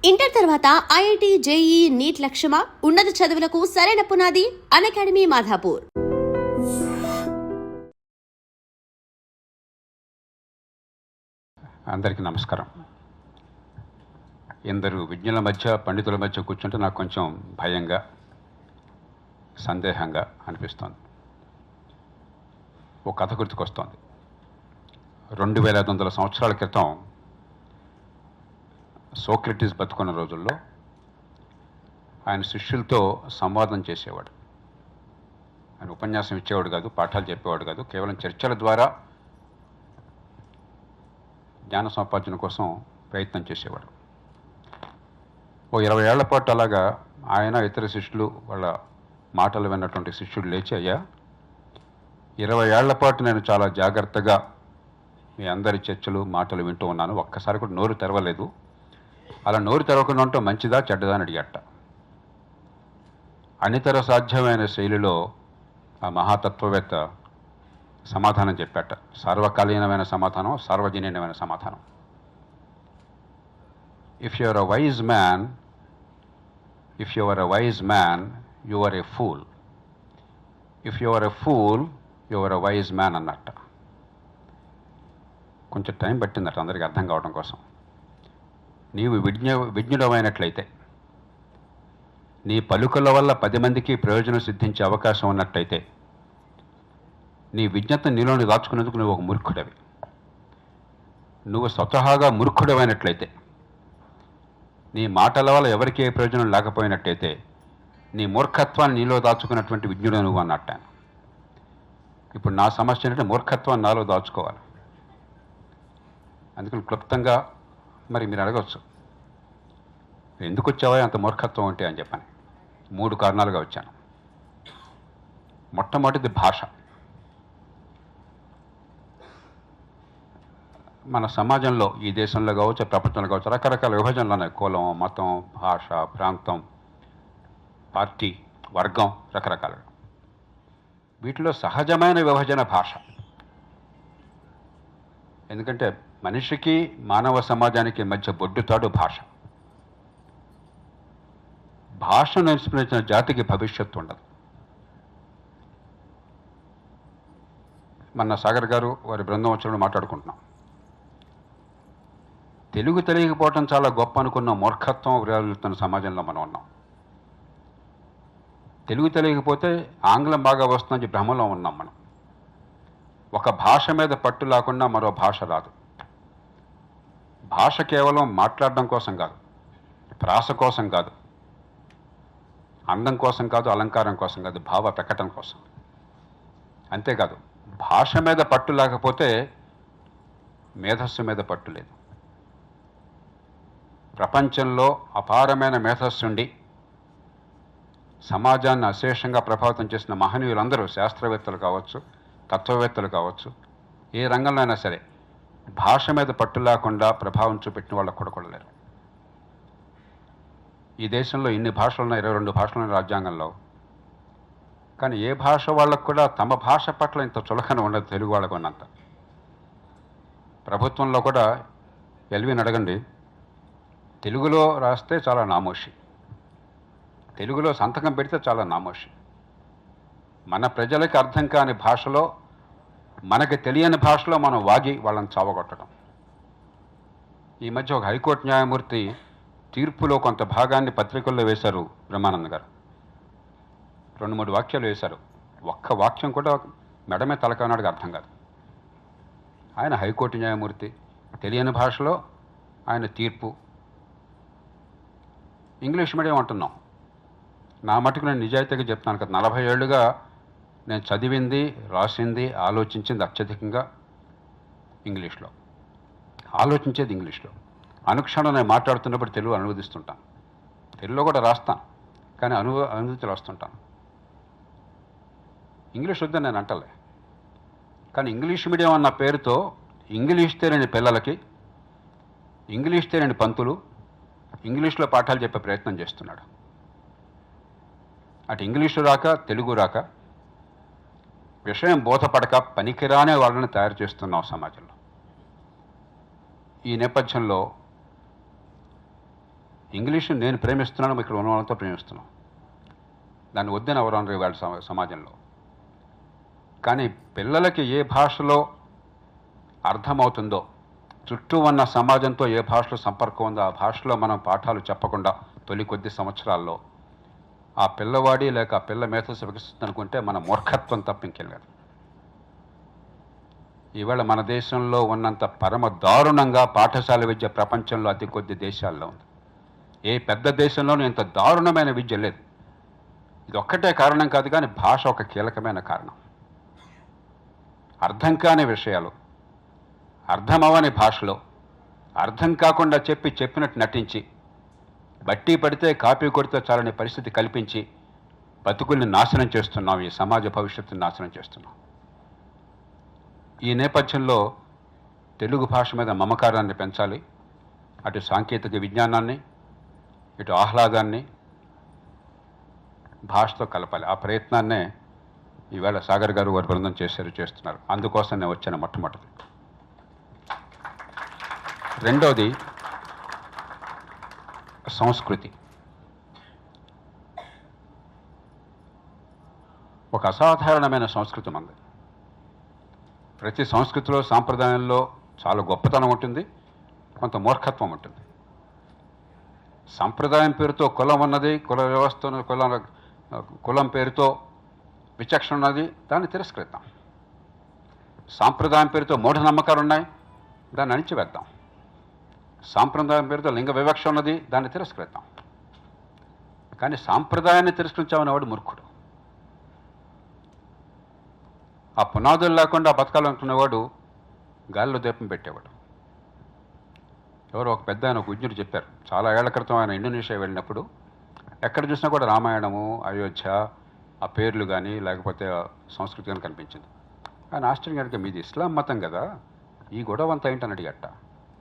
Inter తర్వాత IIT, JEE, neat లక్ష్యమా? ఉన్నత చదువులకు సరైన పునాది అకాడమీ మాధాపూర్. అందరికీ నమస్కారం. ఇందరు విజ్ఞుల మధ్య, పండితుల మధ్య కూర్చుంటే నాకు కొంచెం భయంగా, సందేహంగా అనిపిస్తోంది. ఒక కథ గుర్తుకొస్తోంది. 2500 సంవత్సరాల క్రితం సోక్రటీస్ బతుకున్న రోజుల్లో ఆయన శిష్యులతో సంవాదం చేసేవాడు. ఆయన ఉపన్యాసం ఇచ్చేవాడు కాదు, పాఠాలు చెప్పేవాడు కాదు, కేవలం చర్చల ద్వారా జ్ఞాన సంపార్జన కోసం ప్రయత్నం చేసేవాడు. ఓ 20 ఏళ్ల పాటు అలాగా ఆయన, ఇతర శిష్యులు, వాళ్ళ మాటలు విన్నటువంటి శిష్యుడు లేచి, అయ్యా, 20 ఏళ్ల పాటు నేను చాలా జాగ్రత్తగా మీ అందరి చర్చలు, మాటలు వింటూ ఉన్నాను, ఒక్కసారి కూడా నోరు తెరవలేదు. అలా నోరు తెరవకుండా ఉంటే మంచిదా చెడ్డదా అని అడిగట. అనితర సాధ్యమైన శైలిలో ఆ మహాతత్వవేత్త సమాధానం చెప్పాట. సార్వకాలీనమైన సమాధానం, సార్వజనీనమైన సమాధానం. If you are a wise man you are a fool. If you are a fool you are a wise man అన్నట్ట. కొంచెం టైం పట్టిందట అందరికీ అర్థం కావడం కోసం. నీవు విజ్ఞుడమైనట్లయితే, నీ పలుకుల వల్ల 10 మందికి ప్రయోజనం సిద్ధించే అవకాశం ఉన్నట్టయితే, నీ విజ్ఞత నీలోని దాచుకునేందుకు నువ్వు ఒక మూర్ఖుడవి. నువ్వు స్వతహాగా మూర్ఖుడమైనట్లయితే, నీ మాటల వల్ల ఎవరికి ఏ ప్రయోజనం లేకపోయినట్టయితే, నీ మూర్ఖత్వాన్ని నీలో దాచుకున్నటువంటి విజ్ఞుడు నువ్వు అన్నట్ట. ఇప్పుడు నా సమస్య ఏంటంటే మూర్ఖత్వాన్ని నాలో దాచుకోవాలి. అందుకని క్లుప్తంగా మరి మీరు అడగవచ్చు, ఎందుకు వచ్చావా అంత మూర్ఖత్వం ఉంటే అని చెప్పని. 3 కారణాలుగా వచ్చాను. మొట్టమొదటిది భాష. మన సమాజంలో, ఈ దేశంలో కావచ్చు, ప్రపంచంలో కావచ్చు, రకరకాల విభజనలు ఉన్నాయి. కులం, మతం, భాష, ప్రాంతం, పార్టీ, వర్గం, రకరకాలుగా. వీటిలో సహజమైన విభజన భాష. ఎందుకంటే మనిషికి, మానవ సమాజానికి మధ్య బొడ్డుతాడు భాష. భాషను నిష్పరించిన జాతికి భవిష్యత్తు ఉండదు. మన సాగర్ గారు వారి బృందం వచ్చినప్పుడు మాట్లాడుకుంటున్నాం. తెలుగు తెలియకపోవటం చాలా గొప్ప అనుకున్న మూర్ఖత్వం విరాజిల్లుతున్న సమాజంలో మనం ఉన్నాం. తెలుగు తెలియకపోతే ఆంగ్లం బాగా వస్తుందని భ్రమలో ఉన్నాం మనం. ఒక భాష మీద పట్టు లేకుండా మరో భాష రాదు. భాష కేవలం మాట్లాడడం కోసం కాదు, ప్రాస కోసం కాదు, అందం కోసం కాదు, అలంకారం కోసం కాదు, భావ ప్రకటన కోసం. అంతేకాదు, భాష మీద పట్టు లేకపోతే మేధస్సు మీద పట్టు లేదు. ప్రపంచంలో అపారమైన మేధస్సుండి సమాజాన్ని అశేషంగా ప్రభావితం చేసిన మహనీయులందరూ, శాస్త్రవేత్తలు కావచ్చు, తత్వవేత్తలు కావచ్చు, ఏ రంగంలో అయినా సరే భాష మీద పట్టు లేకుండా ప్రభావం చూపెట్టిన వాళ్ళకు కూడా లేరు. ఈ దేశంలో ఇన్ని భాషలున్న, 22 భాషలున్న రాజ్యాంగంలో, కానీ ఏ భాష వాళ్ళకు కూడా తమ భాష పట్ల ఇంత చులకన ఉండదు తెలుగు వాళ్ళకు ఉన్నంత. ప్రభుత్వంలో కూడా ఎల్విని అడగండి, తెలుగులో రాస్తే చాలా నామోషి, తెలుగులో సంతకం పెడితే చాలా నామోషి. మన ప్రజలకి అర్థం కాని భాషలో, మనకి తెలియని భాషలో మనం వాగి వాళ్ళని చావగొట్టడం. ఈ మధ్య ఒక హైకోర్టు న్యాయమూర్తి తీర్పులో కొంత భాగాన్ని పత్రికల్లో వేశారు. బ్రహ్మానంద్ గారు 2-3 వాక్యాలు వేశారు. ఒక్క వాక్యం కూడా మెడమే తలకానాడికి అర్థం కాదు. ఆయన హైకోర్టు న్యాయమూర్తి, తెలియని భాషలో ఆయన తీర్పు. ఇంగ్లీష్ మీడియం అంటున్నాం. నా మటుకు నేను నిజాయితీగా చెప్తాను కదా, 40 ఏళ్ళుగా నేను చదివింది, రాసింది, ఆలోచించింది అత్యధికంగా ఇంగ్లీష్లో, ఆలోచించేది ఇంగ్లీష్లో. అనుక్షణం నేను మాట్లాడుతున్నప్పుడు తెలుగు అనువదిస్తుంటాను, తెలుగులో కూడా రాస్తాను, కానీ అనువదించి రాస్తుంటాను. ఇంగ్లీష్ వద్దని నేను అంటలే, కానీ ఇంగ్లీష్ మీడియం అన్న పేరుతో ఇంగ్లీష్ తెలియని పిల్లలకి, ఇంగ్లీష్ తెలియని పంతులు ఇంగ్లీష్లో పాఠాలు చెప్పే ప్రయత్నం చేస్తున్నాడు. అటు ఇంగ్లీషు రాక, తెలుగు రాక, విషయం బోధపడక పనికిరానే వాళ్ళని తయారు చేస్తున్నాం సమాజంలో. ఈ నేపథ్యంలో ఇంగ్లీషు నేను ప్రేమిస్తున్నాను, ఇక్కడ ఉన్న వాళ్ళతో ప్రేమిస్తున్నాను. దాన్ని వద్దని ఎవరు అనరు వాళ్ళ సమాజంలో. కానీ పిల్లలకి ఏ భాషలో అర్థమవుతుందో, చుట్టూ ఉన్న సమాజంతో ఏ భాషలో సంపర్కం ఉందో ఆ భాషలో మనం పాఠాలు చెప్పకుండా తొలి కొద్ది సంవత్సరాల్లో ఆ పిల్లవాడి లేక ఆ పిల్ల మేధస్సు వికసిస్తుంది అనుకుంటే మన మూర్ఖత్వం తప్ప ఇంకెళ్ళదు. ఈవేళ మన దేశంలో ఉన్నంత పరమ దారుణంగా పాఠశాల విద్య ప్రపంచంలో అతి కొద్ది దేశాల్లో ఉంది. ఏ పెద్ద దేశంలోనూ ఇంత దారుణమైన విద్య లేదు. ఇది ఒక్కటే కారణం కాదు, కానీ భాష ఒక కీలకమైన కారణం. అర్థం కాని విషయాలు అర్థమవని భాషలో అర్థం కాకుండా చెప్పినట్టు నటించి, బట్టి పడితే కాపీ కొడితే చాలని పరిస్థితి కల్పించి బతుకుల్ని నాశనం చేస్తున్నాం, ఈ సమాజ భవిష్యత్తుని నాశనం చేస్తున్నాం. ఈ నేపథ్యంలో తెలుగు భాష మీద మమకారాన్ని పెంచాలి. అటు సాంకేతిక విజ్ఞానాన్ని, ఇటు ఆహ్లాదాన్ని భాషతో కలపాలి. ఆ ప్రయత్నాన్నే ఈవేళ సాగర్ గారు వారి బృందం చేస్తున్నారు. అందుకోసం నేను వచ్చాను మొట్టమొదటి. రెండోది సంస్కృతి. ఒక అసాధారణమైన సంస్కృతి మనది. ప్రతి సంస్కృతిలో సాంప్రదాయంలో చాలా గొప్పతనం ఉంటుంది, కొంత మూర్ఖత్వం ఉంటుంది. సంప్రదాయం పేరుతో కులం ఉన్నది, కుల వ్యవస్థను కులం పేరుతో విచక్షణ ఉన్నది, దాన్ని తిరస్కరిద్దాం. సాంప్రదాయం పేరుతో మూఢనమ్మకాలు ఉన్నాయి, దాన్ని అణిచివేద్దాం. సాంప్రదాయం పేరుతో లింగ వివక్ష ఉన్నది, దాన్ని తిరస్కరిద్దాం. కానీ సాంప్రదాయాన్ని తిరస్కరించామనేవాడు మూర్ఖుడు. ఆ పునాదులు లేకుండా బతకాలనుకునేవాడు గాలిలో దీపం పెట్టేవాడు. ఎవరో ఒక పెద్ద ఆయన, ఒక విజ్ఞుడు చెప్పారు, చాలా ఏళ్ల క్రితం ఆయన ఇండోనేషియా వెళ్ళినప్పుడు ఎక్కడ చూసినా కూడా రామాయణము, అయోధ్య ఆ పేర్లు కానీ లేకపోతే సంస్కృతి కానీ కనిపించింది. ఆయన ఆశ్చర్యంగా అడిగా, మీది ఇస్లాం మతం కదా, ఈ గొడవ అంతా ఏంటని అడిగట.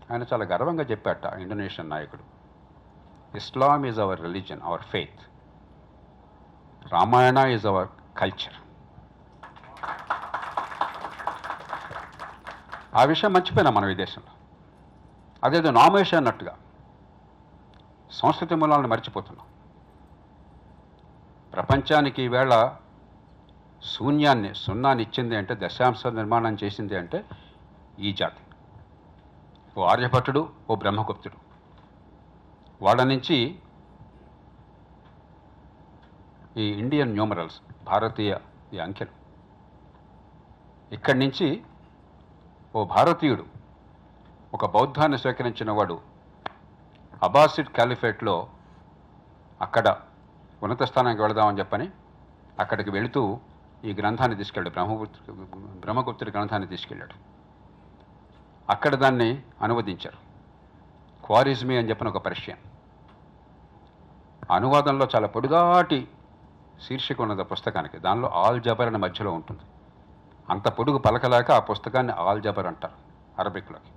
ఆయన చాలా గర్వంగా చెప్పాట, ఇండోనేషియన్ నాయకుడు, Islam is our religion, our faith. Ramayana is our culture. ఆ విషయం మర్చిపోయినా మనం ఈ దేశంలో. అదేదో నామేషన్ అన్నట్టుగా సంస్కృతి మూలాలను మర్చిపోతున్నాం. ప్రపంచానికి ఈవేళ సున్నాన్ని ఇచ్చింది అంటే, దశాంశ నిర్మాణం చేసింది అంటే ఈ జాతి. ఓ ఆర్యభట్టుడు, ఓ బ్రహ్మగుప్తుడు. వాళ్ళ నుంచి ఈ ఇండియన్ న్యూమరల్స్, భారతీయ ఈ అంకెలు, ఇక్కడి నుంచి ఓ భారతీయుడు ఒక బౌద్ధాన్ని స్వీకరించిన వాడు అబ్బాసిడ్ క్యాలిఫేట్లో అక్కడ ఉన్నత స్థానానికి వెళదామని చెప్పని అక్కడికి వెళుతూ ఈ గ్రంథాన్ని తీసుకెళ్ళాడు, బ్రహ్మగుప్తుడి గ్రంథాన్ని తీసుకెళ్ళాడు. అక్కడ దాన్ని అనువదించారు. క్వారిజ్మీ అని చెప్పిన ఒక పర్షియన్. అనువాదంలో చాలా పొడుగాటి శీర్షిక ఉన్నది పుస్తకానికి. దానిలో ఆల్ జబర్ అనే మధ్యలో ఉంటుంది. అంత పొడుగు పలకలేక ఆ పుస్తకాన్ని ఆల్ జబర్ అంటారు అరబిక్లోకి.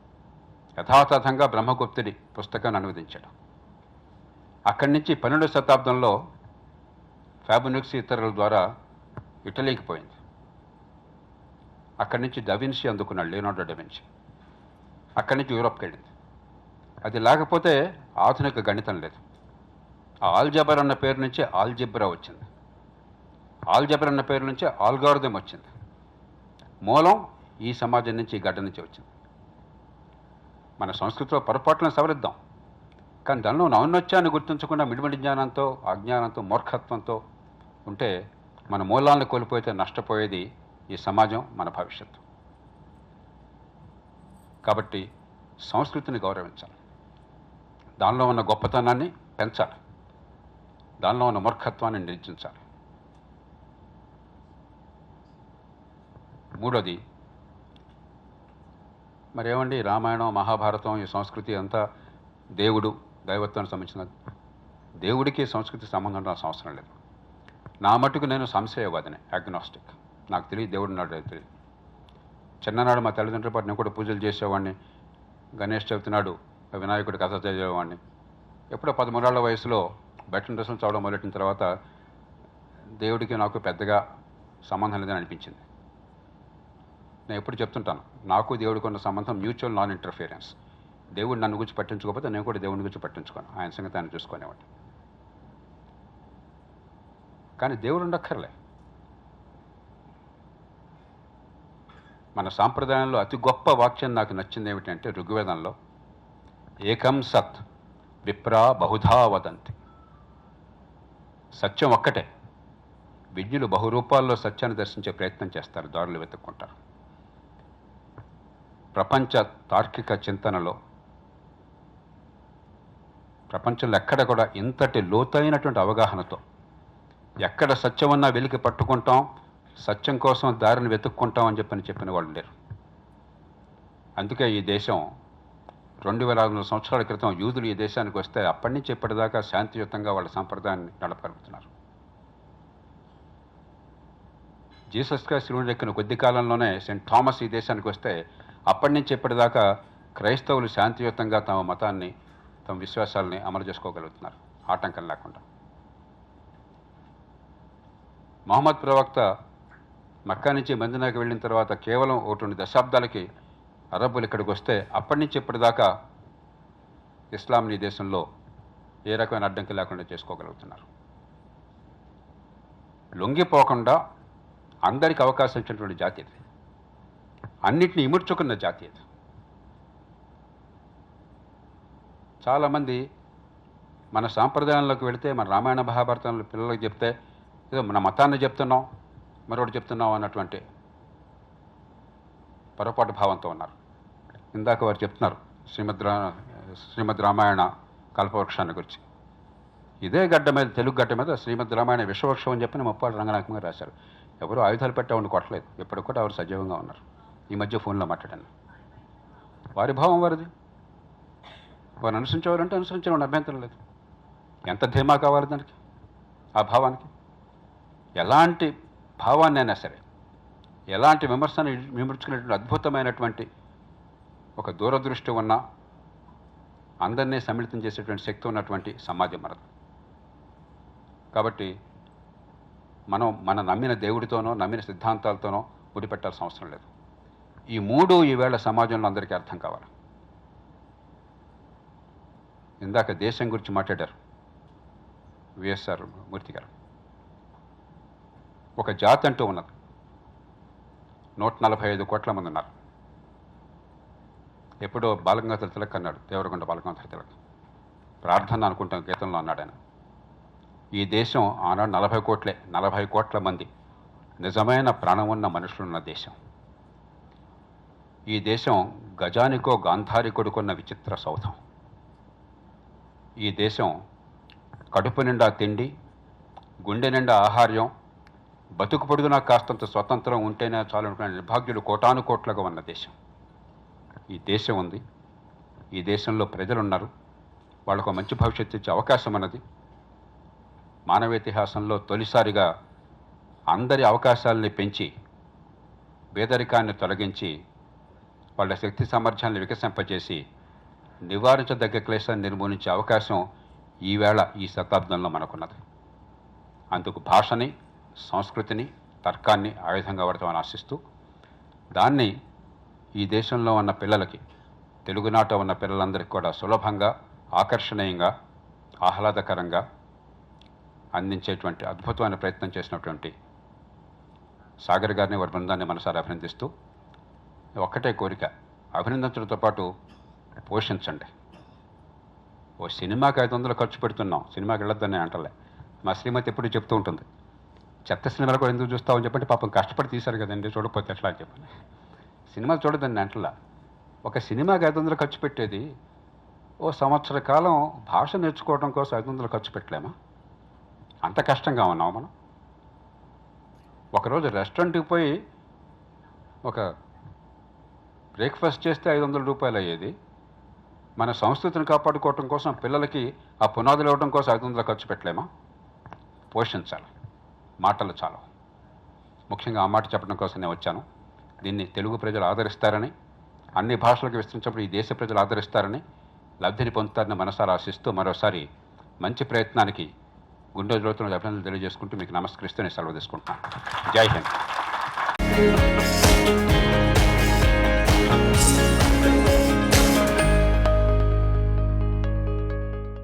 యథాతథంగా బ్రహ్మగుప్తుడి పుస్తకాన్ని అనువదించాడు. అక్కడి నుంచి 12వ శతాబ్దంలో ఫ్యాబునిక్స్ ఇతరుల ద్వారా ఇటలీకి పోయింది. అక్కడి నుంచి డవిన్సీ అందుకున్నాడు, లియోనార్డో డవిన్సీ. అక్కడి నుంచి యూరోప్కి వెళ్ళింది. అది లేకపోతే ఆధునిక గణితం లేదు. ఆ ఆల్జబర్ అన్న పేరు నుంచి ఆల్జిబ్రా వచ్చింది. ఆల్జబర్ అన్న పేరు నుంచి ఆల్గారిథం వచ్చింది. మూలం ఈ సమాజం నుంచి, ఈ గడ్డ నుంచి వచ్చింది. మన సంస్కృతిలో పొరపాట్లను సవరిద్దాం, కానీ దానిలో ఔన్నత్యాన్ని గుర్తించకుండా మిడిమిడి జ్ఞానంతో, అజ్ఞానంతో, మూర్ఖత్వంతో ఉంటే మన మూలాలను కోల్పోతే నష్టపోయేది ఈ సమాజం, మన భవిష్యత్తు. కాబట్టి సంస్కృతిని గౌరవించాలి, దానిలో ఉన్న గొప్పతనాన్ని పెంచాలి, దానిలో ఉన్న మూర్ఖత్వాన్ని నిర్జించాలి. మూడోది, మరేమండి రామాయణం, మహాభారతం, ఈ సంస్కృతి అంతా దేవుడు, దైవత్వానికి సంబంధించిన. దేవుడికి సంస్కృతి సంబంధం ఉండాల్సిన అవసరం లేదు. నా మటుకు నేను సంశయవాదిని, అగ్నాస్టిక్. నాకు తెలియదు దేవుడు నాడు తెలియదు. చిన్ననాడు మా తల్లిదండ్రుల పాటు నేను కూడా పూజలు చేసేవాడిని. గణేష్ చవితి నాడు వినాయకుడి కథ చదివేవాడిని. ఎప్పుడో 13 ఏళ్ల వయసులో బెట్టన్ డ్రెస్సులు చదవడం మొదలెట్టిన తర్వాత దేవుడికి నాకు పెద్దగా సంబంధం లేదని అనిపించింది. నేను ఎప్పుడు చెప్తుంటాను, నాకు దేవుడికి ఉన్న సంబంధం మ్యూచువల్ నాన్ ఇంటర్ఫియరెన్స్. దేవుడు నన్ను గురించి పట్టించుకోకపోతే నేను కూడా దేవుడిని గురించి పట్టించుకోను, ఆయన సంగతి ఆయన చూసుకునేవాడు. కానీ దేవుడు ఉండక్కర్లే. మన సాంప్రదాయంలో అతి గొప్ప వాక్యం నాకు నచ్చింది ఏమిటంటే ఋగ్వేదంలో, ఏకం సత్ విప్రా బహుధా వదంతి. సత్యం ఒక్కటే, విజ్ఞులు బహురూపాల్లో సత్యాన్ని దర్శించే ప్రయత్నం చేస్తారు, దారులు వెతుక్కుంటారు. ప్రపంచ తార్కిక చింతనలో ప్రపంచంలో ఎక్కడ కూడా ఇంతటి లోతైనటువంటి అవగాహనతో ఎక్కడ సత్యం ఉన్నా వెలికి పట్టుకుంటాం, సత్యం కోసం దారిని వెతుక్కుంటాం అని చెప్పిన వాళ్ళు లేరు. అందుకే ఈ దేశం 2500 సంవత్సరాల క్రితం యూదులు ఈ దేశానికి వస్తే అప్పటి నుంచి ఇప్పటిదాకా శాంతియుతంగా వాళ్ళ సంప్రదాయాన్ని నడపగలుగుతున్నారు. జీసస్ క్రైస్ట్ ఎక్కిన కొద్ది కాలంలోనే సెయింట్ థామస్ ఈ దేశానికి వస్తే అప్పటి నుంచి ఇప్పటిదాకా క్రైస్తవులు శాంతియుతంగా తమ మతాన్ని, తమ విశ్వాసాలని అమలు చేసుకోగలుగుతున్నారు ఆటంకం లేకుండా. మహమ్మద్ ప్రవక్త మక్కా నుంచి మదీనాకి వెళ్ళిన తర్వాత కేవలం 1-2 దశాబ్దాలకి అరబ్బులు ఇక్కడికి వస్తే అప్పటి నుంచి ఇప్పటిదాకా ఇస్లాంని ఈ దేశంలో ఏ రకమైన అడ్డంకి లేకుండా చేసుకోగలుగుతున్నారు. లొంగిపోకుండా అందరికీ అవకాశం ఇచ్చినటువంటి జాతి ఇది, అన్నిటిని ఇముడ్చుకున్న జాతి ఇది. చాలామంది మన సాంప్రదాయంలోకి వెళితే, మన రామాయణ మహాభారతంలో పిల్లలకు చెప్తే ఏదో మన మతాన్ని చెప్తున్నాం, మరొకటి చెప్తున్నాం అన్నటువంటి పొరపాటు భావంతో ఉన్నారు. ఇందాక వారు చెప్తున్నారు శ్రీమద్ రామాయణ కల్పవృక్షాన్ని గురించి. ఇదే గడ్డ మీద, తెలుగు గడ్డ మీద శ్రీమద్ రామాయణ విశ్వవృక్షం అని చెప్పి ముప్పాడు రంగనాయకంగా రాశారు. ఎవరు ఆయుధాలు పెట్టామని కొట్టలేదు, ఎప్పటికి కూడా ఎవరు సజీవంగా ఉన్నారు. ఈ మధ్య ఫోన్లో మాట్లాడాను. వారి భావం వారిది, వారు అనుసరించేవారంటే అనుసరించేవాడిని అభ్యంతరం లేదు. ఎంత ధీమా కావాలి దానికి, ఆ భావానికి. ఎలాంటి భావాన్ని అయినా సరే, ఎలాంటి విమర్శను విమర్శించుకునేటువంటి అద్భుతమైనటువంటి ఒక దూరదృష్టి ఉన్న, అందరినీ సమ్మిళితం చేసేటువంటి శక్తి ఉన్నటువంటి సమాజం మనది. కాబట్టి మనం మన నమ్మిన దేవుడితోనో నమ్మిన సిద్ధాంతాలతోనో ముడిపెట్టాల్సిన అవసరం లేదు. ఈ 3 ఈవేళ సమాజంలో అందరికీ అర్థం కావాలి. ఇందాక దేశం గురించి మాట్లాడారు విఎస్ఆర్ మూర్తి గారు. ఒక జాతి అంటూ ఉన్నది, 145 కోట్ల మంది ఉన్నారు. ఎప్పుడో బాలగంగాధర తిలక్ అన్నాడు, దేవరకొండ బాలగంగాధర తిలక్, ప్రార్థన అనుకుంటాం గీతంలో అన్నాడు ఆయన. ఈ దేశం ఆనాడు 40 కోట్ల మంది నిజమైన ప్రాణం ఉన్న మనుషులున్న దేశం. ఈ దేశం గజానికో గాంధారికొడుకున్న విచిత్ర సౌధం. ఈ దేశం కడుపు నిండా తిండి, గుండె నిండా ఆహార్యం, బతుకు పొడుగునా కాస్తంత స్వతంత్రం ఉంటేనే చాలు అనుకునే నిర్భాగ్యులు కోటాను కోట్లుగా ఉన్న దేశం. ఈ దేశం ఉంది, ఈ దేశంలో ప్రజలు ఉన్నారు, వాళ్ళకు మంచి భవిష్యత్తు ఇచ్చే అవకాశం అన్నది. మానవ ఇతిహాసంలో తొలిసారిగా అందరి అవకాశాలని పెంచి పేదరికాన్ని తొలగించి వాళ్ళ శక్తి సామర్థ్యాన్ని వికసింపజేసి నివారించదగ్గ క్లేశాన్ని నిర్మూలించే అవకాశం ఈవేళ ఈ శతాబ్దంలో మనకున్నది. అందుకు భాషని, సంస్కృతిని, తర్కాన్ని ఆయుధంగా వాడతామని ఆశిస్తూ, దాన్ని ఈ దేశంలో ఉన్న పిల్లలకి, తెలుగునాట ఉన్న పిల్లలందరికీ కూడా సులభంగా, ఆకర్షణీయంగా, ఆహ్లాదకరంగా అందించేటువంటి అద్భుతమైన ప్రయత్నం చేసినటువంటి సాగర్ గారిని, వారి బృందాన్ని మనసారి అభినందిస్తూ, ఒక్కటే కోరిక, అభినందించడంతో పాటు పోషించండి. ఓ సినిమాకి 500 ఖర్చు పెడుతున్నాం, సినిమాకి వెళ్ళొద్దని అంటలే. మా శ్రీమతి ఎప్పుడు చెప్తూ ఉంటుంది, చెత్త సినిమాలు కూడా ఎందుకు చూస్తామని చెప్పంటే, పాపం కష్టపడి తీశారు కదండి, చూడకపోతే ఎట్లా అని చెప్పండి. సినిమా చూడదండి అంటలా. ఒక సినిమాకి 500 ఖర్చు పెట్టేది, ఓ సంవత్సర కాలం భాష నేర్చుకోవడం కోసం 500 ఖర్చు పెట్టలేమా? అంత కష్టంగా ఉన్నాం మనం. ఒకరోజు రెస్టారెంట్కి పోయి ఒక బ్రేక్ఫాస్ట్ చేస్తే 500 రూపాయలు అయ్యేది. మన సంస్కృతిని కాపాడుకోవటం కోసం, పిల్లలకి ఆ పునాదులు ఇవ్వడం కోసం 500 ఖర్చు పెట్టలేమా? పోషించాలి. మాటలు చాలు. ముఖ్యంగా ఆ మాట చెప్పడం కోసం నేను వచ్చాను. దీన్ని తెలుగు ప్రజలు ఆదరిస్తారని, అన్ని భాషలకు విస్తరించినప్పుడు ఈ దేశ ప్రజలు ఆదరిస్తారని, లబ్ధిని పొందుతారని మనసారా ఆశిస్తూ, మరోసారి మంచి ప్రయత్నానికి గుండె రోజులను అభినందనలు తెలియజేసుకుంటూ మీకు నమస్కరిస్తూ నేను సెలవు తీసుకుంటున్నాను. జై హింద్.